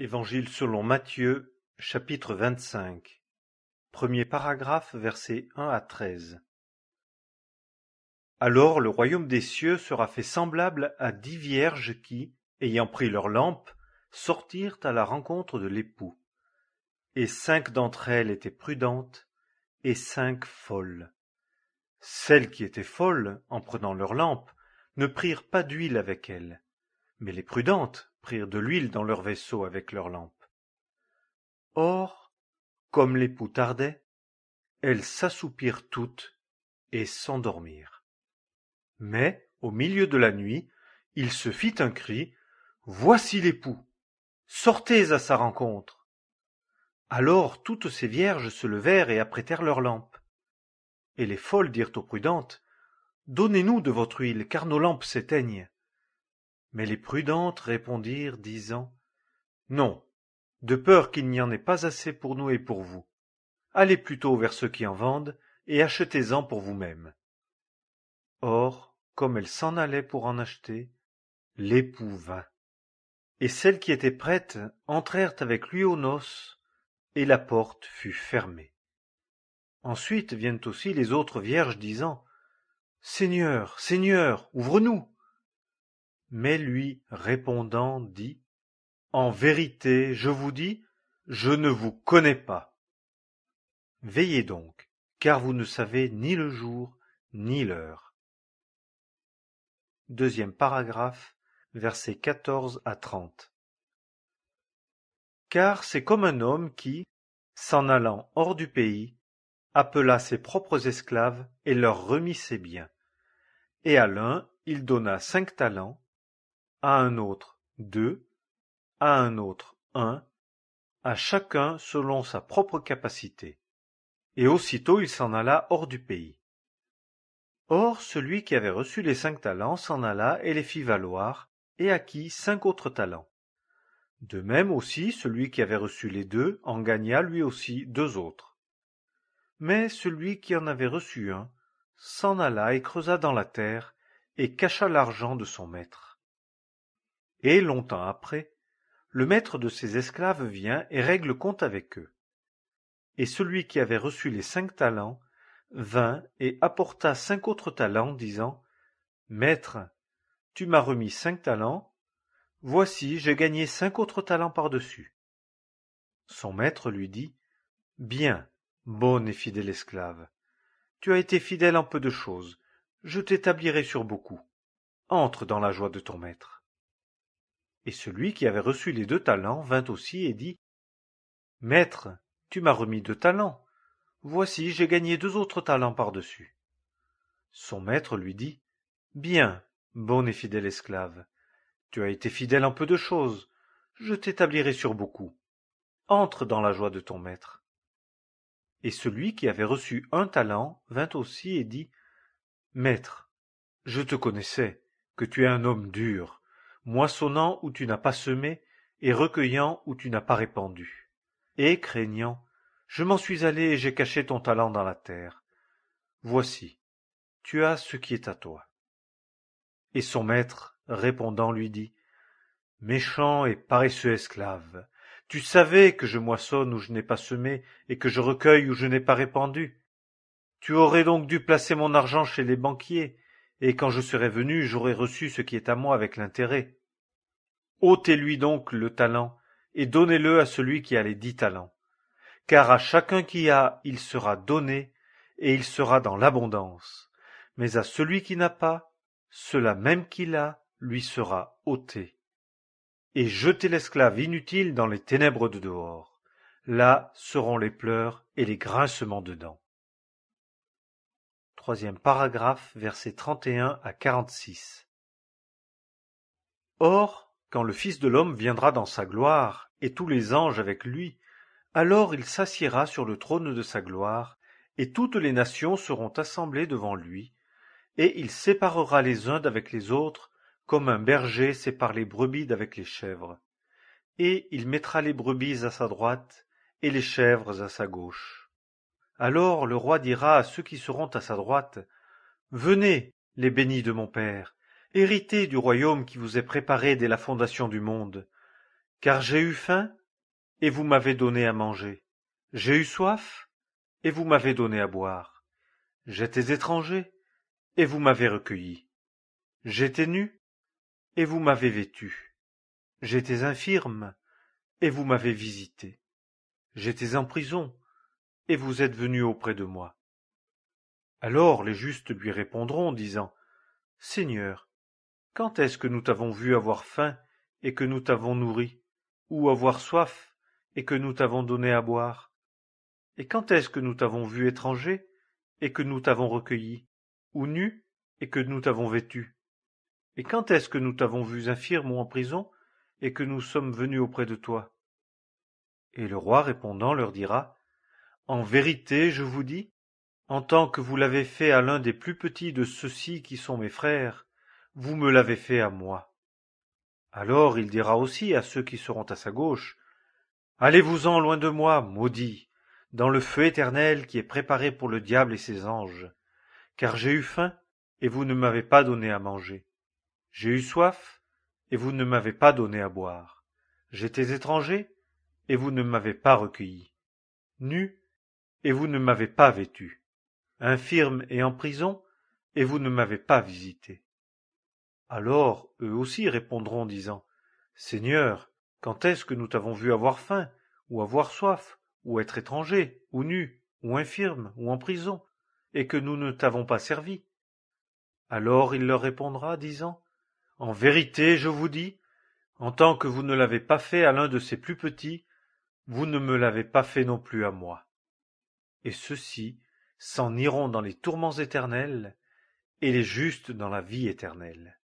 Évangile selon Matthieu, chapitre 25. Premier paragraphe, versets 1 à 13. Alors le royaume des cieux sera fait semblable à 10 vierges qui, ayant pris leurs lampes, sortirent à la rencontre de l'époux. Et 5 d'entre elles étaient prudentes, et 5 folles. Celles qui étaient folles, en prenant leurs lampes, ne prirent pas d'huile avec elles, mais les prudentes prirent de l'huile dans leurs vaisseaux avec leurs lampes. Or, comme l'époux tardait, elles s'assoupirent toutes et s'endormirent. Mais, au milieu de la nuit, il se fit un cri, « Voici l'époux! Sortez à sa rencontre !» Alors toutes ces vierges se levèrent et apprêtèrent leurs lampes. Et les folles dirent aux prudentes, « Donnez-nous de votre huile, car nos lampes s'éteignent. » Mais les prudentes répondirent, disant, « Non, de peur qu'il n'y en ait pas assez pour nous et pour vous. Allez plutôt vers ceux qui en vendent, et achetez-en pour vous-mêmes. » Or, comme elles s'en allaient pour en acheter, l'époux vint. Et celles qui étaient prêtes entrèrent avec lui aux noces, et la porte fut fermée. Ensuite viennent aussi les autres vierges disant, « Seigneur, Seigneur, ouvre-nous !» Mais lui, répondant, dit, « En vérité, je vous dis, je ne vous connais pas. Veillez donc, car vous ne savez ni le jour ni l'heure. » Deuxième paragraphe, versets 14 à 30. Car c'est comme un homme qui, s'en allant hors du pays, appela ses propres esclaves et leur remit ses biens. Et à l'un, il donna 5 talents, à un autre 2, à un autre 1, à chacun selon sa propre capacité. Et aussitôt il s'en alla hors du pays. Or celui qui avait reçu les 5 talents s'en alla et les fit valoir, et acquit 5 autres talents. De même aussi celui qui avait reçu les 2 en gagna lui aussi 2 autres. Mais celui qui en avait reçu un s'en alla et creusa dans la terre, et cacha l'argent de son maître. Et longtemps après, le maître de ses esclaves vient et règle compte avec eux. Et celui qui avait reçu les 5 talents vint et apporta 5 autres talents, disant, « Maître, tu m'as remis 5 talents, voici j'ai gagné 5 autres talents par-dessus. » Son maître lui dit, « Bien, bon et fidèle esclave, tu as été fidèle en peu de choses, je t'établirai sur beaucoup. Entre dans la joie de ton maître. » Et celui qui avait reçu les 2 talents vint aussi et dit, « Maître, tu m'as remis 2 talents, voici j'ai gagné 2 autres talents par-dessus. » Son maître lui dit, « Bien, bon et fidèle esclave, tu as été fidèle en peu de choses, je t'établirai sur beaucoup. Entre dans la joie de ton maître. » Et celui qui avait reçu 1 talent vint aussi et dit, « Maître, je te connaissais, que tu es un homme dur, moissonnant où tu n'as pas semé, et recueillant où tu n'as pas répandu. Et craignant, je m'en suis allé et j'ai caché ton talent dans la terre. Voici, tu as ce qui est à toi. » Et son maître, répondant, lui dit, « Méchant et paresseux esclave, tu savais que je moissonne où je n'ai pas semé, et que je recueille où je n'ai pas répandu. Tu aurais donc dû placer mon argent chez les banquiers, et quand je serai venu, j'aurais reçu ce qui est à moi avec l'intérêt. Ôtez-lui donc le talent, et donnez-le à celui qui a les 10 talents. Car à chacun qui a, il sera donné, et il sera dans l'abondance. Mais à celui qui n'a pas, cela même qu'il a, lui sera ôté. Et jetez l'esclave inutile dans les ténèbres de dehors. Là seront les pleurs et les grincements de dents. Troisième paragraphe, versets 31 à 46. Or, quand le Fils de l'homme viendra dans sa gloire, et tous les anges avec lui, alors il s'assiera sur le trône de sa gloire, et toutes les nations seront assemblées devant lui, et il séparera les uns d'avec les autres, comme un berger sépare les brebis d'avec les chèvres. Et il mettra les brebis à sa droite, et les chèvres à sa gauche. Alors le roi dira à ceux qui seront à sa droite, « Venez, les bénis de mon Père, héritez du royaume qui vous est préparé dès la fondation du monde. Car j'ai eu faim, et vous m'avez donné à manger. J'ai eu soif, et vous m'avez donné à boire. J'étais étranger, et vous m'avez recueilli. J'étais nu, et vous m'avez vêtu. J'étais infirme, et vous m'avez visité. J'étais en prison, et vous êtes venu auprès de moi. Alors les justes lui répondront, disant, Seigneur, quand est-ce que nous t'avons vu avoir faim, et que nous t'avons nourri, ou avoir soif, et que nous t'avons donné à boire? Et quand est-ce que nous t'avons vu étranger, et que nous t'avons recueilli, ou nu, et que nous t'avons vêtu? Et quand est-ce que nous t'avons vu infirme ou en prison, et que nous sommes venus auprès de toi? Et le roi répondant leur dira, En vérité, je vous dis, en tant que vous l'avez fait à l'un des plus petits de ceux-ci qui sont mes frères, vous me l'avez fait à moi. Alors il dira aussi à ceux qui seront à sa gauche, Allez-vous-en loin de moi, maudits, dans le feu éternel qui est préparé pour le diable et ses anges. Car j'ai eu faim, et vous ne m'avez pas donné à manger. J'ai eu soif, et vous ne m'avez pas donné à boire. J'étais étranger, et vous ne m'avez pas recueilli. Nu, et vous ne m'avez pas vêtu. Infirme et en prison, et vous ne m'avez pas visité. Alors eux aussi répondront, disant, Seigneur, quand est-ce que nous t'avons vu avoir faim, ou avoir soif, ou être étranger, ou nu, ou infirme, ou en prison, et que nous ne t'avons pas servi? Alors il leur répondra, disant, En vérité, je vous dis, en tant que vous ne l'avez pas fait à l'un de ces plus petits, vous ne me l'avez pas fait non plus à moi. Et ceux-ci s'en iront dans les tourments éternels, et les justes dans la vie éternelle.